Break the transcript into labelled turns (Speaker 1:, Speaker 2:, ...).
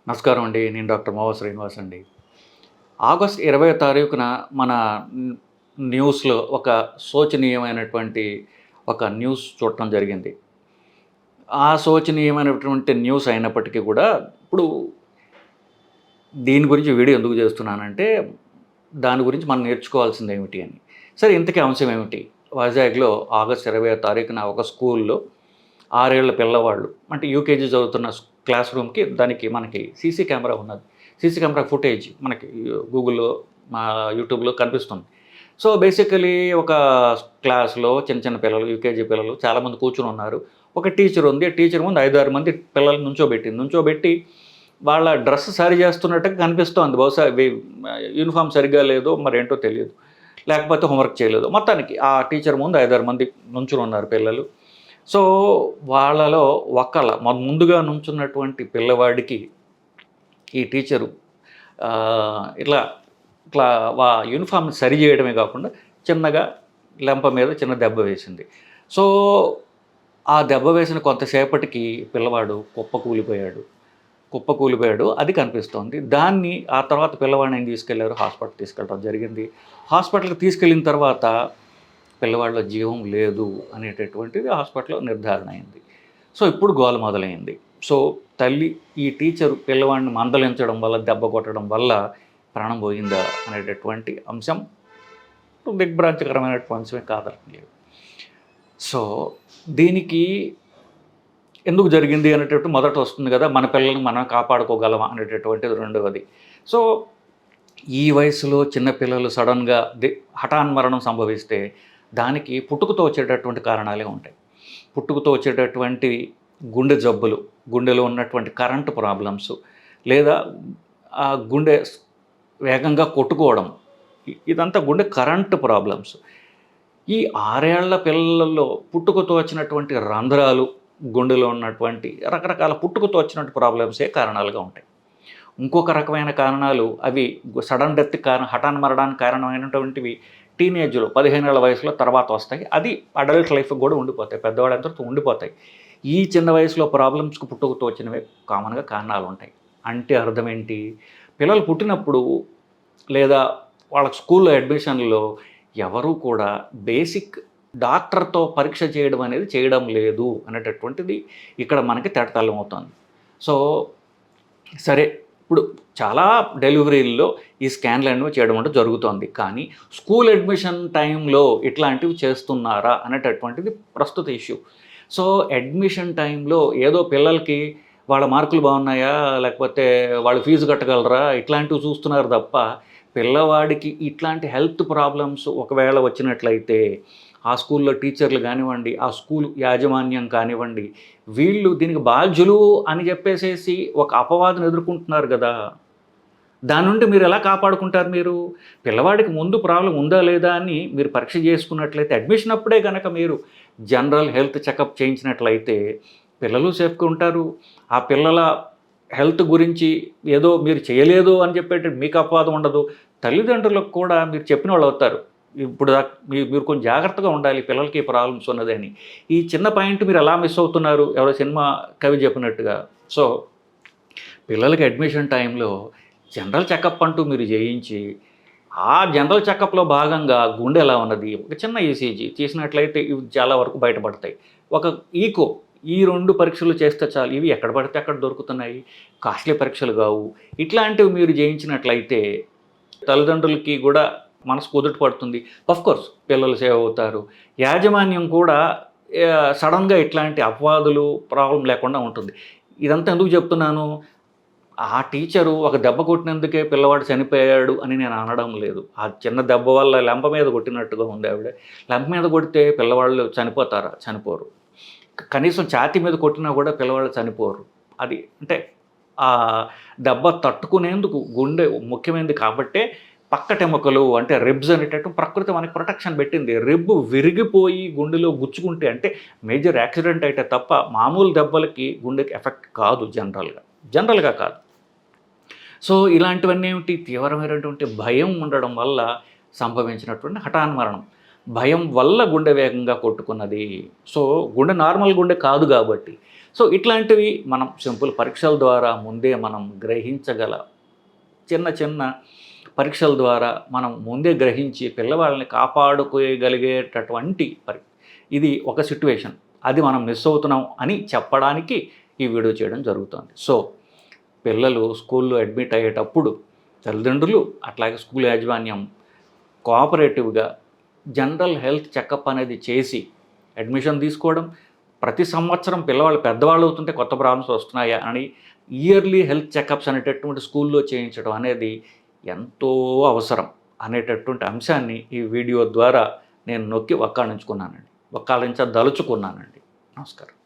Speaker 1: నమస్కారం అండి. నేను డాక్టర్ మోవ శ్రీనివాస్ అండి. ఆగస్ట్ 20 తారీఖున మన న్ న్యూస్‌లో ఒక శోచనీయమైనటువంటి ఒక న్యూస్ చూడటం జరిగింది. ఆ శోచనీయమైనటువంటి న్యూస్ అయినప్పటికీ కూడా, ఇప్పుడు దీని గురించి వీడియో ఎందుకు చేస్తున్నానంటే, దాని గురించి మనం నేర్చుకోవాల్సిందేమిటి అని. సరే, ఇంతకీ అంశం ఏమిటి? వైజాగ్‌లో ఆగస్ట్ 20 తారీఖున ఒక స్కూల్‌లో 6 ఏళ్ల పిల్లవాళ్ళు అంటే యూకేజీ చదువుతున్న క్లాస్ రూమ్‌కి దానికి మనకి సీసీ కెమెరా ఉన్నది. సీసీ కెమెరా ఫుటేజ్ మనకి గూగుల్‌లో, యూట్యూబ్‌లో కనిపిస్తుంది. సో, బేసికల్లీ ఒక క్లాస్‌లో చిన్న చిన్న పిల్లలు, యూకేజీ పిల్లలు చాలామంది కూర్చొనున్నారు. ఒక టీచర్ ఉంది. టీచర్ ముందు 5, 6 మంది పిల్లల్ని నుంచోబెట్టింది. నుంచోబెట్టి వాళ్ళ డ్రెస్ సరి చేస్తున్నట్టుగా కనిపిస్తోంది. బహుశా యూనిఫార్మ్ సరిగ్గా లేదో మరేంటో తెలియదు. లేకపోతే హోంవర్క్ చేయలేదో. మొత్తానికి ఆ టీచర్ ముందు 5, 6 మంది నుంచొనున్నారు పిల్లలు. సో, వాళ్ళలో ముందుగా నుంచున్నటువంటి పిల్లవాడికి ఈ టీచరు ఇట్లా ఇట్లా యూనిఫార్మ్‌ని సరి చేయడమే కాకుండా చిన్నగా లెంప మీద చిన్న దెబ్బ వేసింది. సో, ఆ దెబ్బ వేసిన కొంతసేపటికి పిల్లవాడు కుప్పకూలిపోయాడు. అది కనిపిస్తోంది. దాన్ని ఆ తర్వాత పిల్లవాడిని ఏం తీసుకెళ్లారు, హాస్పిటల్‌కి తీసుకెళ్ళడం జరిగింది. హాస్పిటల్‌కి తీసుకెళ్ళిన తర్వాత పిల్లవాడిలో జీవం లేదు అనేటటువంటిది హాస్పిటల్‌లో నిర్ధారణ అయింది. సో, ఇప్పుడు గోల మొదలైంది. సో, తల్లి ఈ టీచరు పిల్లవాడిని మందలించడం వల్ల, దెబ్బ కొట్టడం వల్ల ప్రాణం పోయిందా అనేటటువంటి అంశం దిగ్భ్రాంతికరమైనటువంటి అంశమే కాదనట్లేదు. సో, దీనికి ఎందుకు జరిగింది అనేటట్టు మొదట వస్తుంది కదా! మన పిల్లల్ని మనం కాపాడుకోగలమా అనేటటువంటిది రెండవది. సో, ఈ వయసులో చిన్న పిల్లలు సడెన్‌గా హఠాన్మరణం సంభవిస్తే దానికి పుట్టుకతో వచ్చేటటువంటి కారణాలే ఉంటాయి. పుట్టుకతో వచ్చేటటువంటి గుండె జబ్బులు, గుండెలో ఉన్నటువంటి కరెంట్ ప్రాబ్లమ్స్, లేదా గుండె వేగంగా కొట్టుకోవడం. ఇదంతా గుండె కరెంట్ ప్రాబ్లమ్స్. ఈ 6 ఏళ్ల పిల్లల్లో పుట్టుకతో వచ్చినటువంటి రంధ్రాలు, గుండెలో ఉన్నటువంటి రకరకాల పుట్టుకతో వచ్చినటువంటి ప్రాబ్లమ్సే కారణాలుగా ఉంటాయి. ఇంకొక రకమైన కారణాలు అవి సడన్ డెత్‌కి హఠాన్ మరణానికి కారణమైనటువంటివి టీనేజ్‌లో 15 ఏళ్ల వయసులో తర్వాత వస్తాయి. అది అడల్ట్ లైఫ్‌కి కూడా ఉండిపోతాయి. పెద్దవాళ్ళైన తర్వాత ఉండిపోతాయి. ఈ చిన్న వయసులో ప్రాబ్లమ్స్‌కి పుట్టుకతో వచ్చినవే కామన్‌గా కారణాలుంటాయి. అంటే అర్థం ఏంటి? పిల్లలు పుట్టినప్పుడు లేదా వాళ్ళ స్కూల్‌లో అడ్మిషన్‌లో ఎవరు కూడా బేసిక్ డాక్టర్‌తో పరీక్ష చేయడం అనేది చేయడం లేదు అనేటటువంటిది ఇక్కడ మనకి తేటతెల్లమవుతోంది. సో, సరే, ఇప్పుడు చాలా డెలివరీల్లో ఈ స్కాన్‌లనేవి చేయడం అంటూ జరుగుతోంది. కానీ స్కూల్ అడ్మిషన్ టైంలో ఇట్లాంటివి చేస్తున్నారా అనేటటువంటిది ప్రస్తుత ఇష్యూ. సో, అడ్మిషన్ టైంలో ఏదో పిల్లలకి వాళ్ళ మార్కులు బాగున్నాయా? లేకపోతే వాళ్ళు ఫీజు కట్టగలరా? ఇట్లాంటివి చూస్తున్నారు తప్ప, పిల్లవాడికి ఇట్లాంటి హెల్త్ ప్రాబ్లమ్స్ ఒకవేళ వచ్చినట్లయితే, ఆ స్కూల్‌లో టీచర్లు గానివ్వండి, ఆ స్కూల్ యాజమాన్యం కానివ్వండి, వీళ్ళు దీనికి బాధ్యులు అని చెప్పేసేసి ఒక అపవాదును ఎదుర్కొంటున్నారు గదా! దాని నుండి మీరెలా కాపాడుకుంటారు మీరు? పిల్లవాడికి ముందు ప్రాబ్లమ్ ఉందా లేదా అని మీరు పరీక్ష చేసుకున్నట్లయితే, అడ్మిషన్ అప్పుడే గనక మీరు జనరల్ హెల్త్ చెకప్ చేయించినట్లయితే, పిల్లలు సేఫ్‌గా ఉంటారు. ఆ పిల్లల హెల్త్ గురించి ఏదో మీరు చేయలేదు అని చెప్పేటి మీకు అపవాదం ఉండదు. తల్లిదండ్రులకు కూడా మీరు చెప్పినోళ్ళవుతారు. ఇప్పుడు మీరు కొంచెం జాగ్రత్తగా ఉండాలి పిల్లలకి ఈ ప్రాబ్లమ్స్ ఉన్నదని. ఈ చిన్న పాయింట్ మీరు ఎలా మిస్ అవుతున్నారు? ఎవరో సినిమా కవి చెప్పినట్టుగా. సో, పిల్లలకి అడ్మిషన్ టైంలో జనరల్ చెకప్ అంటూ మీరు చేయించి, ఆ జనరల్ చెకప్‌లో భాగంగా గుండె ఎలా ఉన్నది, ఒక చిన్న ఈసీజీ తీసినట్లయితే ఇవి చాలా వరకు బయటపడతాయి. ఒక ఈకో, ఈ 2 పరీక్షలు చేస్తే చాలు. ఇవి ఎక్కడ పడితే అక్కడ దొరుకుతున్నాయి. కాస్ట్‌లీ పరీక్షలు గావు. ఇట్లాంటివి మీరు చేయించినట్లయితే తల్లిదండ్రులకి గూడా మనసు కుదుట పడుతుంది. ఆఫ్‌కోర్స్ పిల్లలు సేవ్ అవుతారు. యాజమాన్యం కూడా సడెన్‌గా ఇట్లాంటి అపవాదులు, ప్రాబ్లమ్ లేకుండా ఉంటుంది. ఇదంతా ఎందుకు చెప్తున్నాను? ఆ టీచరు ఒక దెబ్బ కొట్టినందుకే పిల్లవాడు చనిపోయాడు అని నేను అనడం లేదు. ఆ చిన్న దెబ్బ వల్ల లెంప మీద కొట్టినట్టుగా ఉంది ఆవిడ. లెంప మీద కొడితే పిల్లవాళ్ళు చనిపోతారా? చనిపోరు. కనీసం ఛాతీ మీద కొట్టినా కూడా పిల్లవాళ్ళు చనిపోరు. అది అంటే దెబ్బ తట్టుకునేందుకు గుండె ముఖ్యమైనది కాబట్టే పక్కటెముకలు అంటే రిబ్స్ అనేటట్టు ప్రకృతి మనకి ప్రొటెక్షన్ పెట్టింది. రిబ్ విరిగిపోయి గుండెలో గుచ్చుకుంటే అంటే మేజర్ యాక్సిడెంట్ అయితే తప్ప మామూలు దెబ్బలకి గుండెకి ఎఫెక్ట్ కాదు జనరల్‌గా. జనరల్‌గా కాదు. సో, ఇలాంటివన్నీ ఏమిటి తీవ్రమైనటువంటి భయం ఉండడం వల్ల సంభవించినటువంటి హఠాన్మరణం. భయం వల్ల గుండె వేగంగా కొట్టుకున్నది. సో, గుండె నార్మల్ గుండె కాదు కాబట్టి. సో, ఇట్లాంటివి మనం సింపుల్ పరీక్షల ద్వారా ముందే మనం గ్రహించగల చిన్న చిన్న పరీక్షల ద్వారా మనం ముందే గ్రహించి పిల్లవాళ్ళని కాపాడుకోగలిగేటటువంటి ఇది ఒక సిట్యుయేషన్. అది మనం మిస్ అవుతున్నాం అని చెప్పడానికి ఈ వీడియో చేయడం జరుగుతుంది. సో, పిల్లలు స్కూల్లో అడ్మిట్ అయ్యేటప్పుడు తల్లిదండ్రులు అట్లాగే స్కూల్ యాజమాన్యం కోఆపరేటివ్‌గా జనరల్ హెల్త్ చెకప్ అనేది చేసి అడ్మిషన్ తీసుకోవడం, ప్రతి సంవత్సరం పిల్లవాళ్ళు పెద్దవాళ్ళు అవుతుంటే కొత్త ప్రాబ్లమ్స్ వస్తున్నాయా అని ఇయర్లీ హెల్త్ చెకప్స్ అనేటటువంటి స్కూల్లో చేయించడం అనేది ఎంతో అవసరం అనేటటువంటి అంశాన్ని ఈ వీడియో ద్వారా నేను నొక్కి వక్కాణించుకున్నానండి. వక్కాణించదలుచుకున్నానండి. నమస్కారం.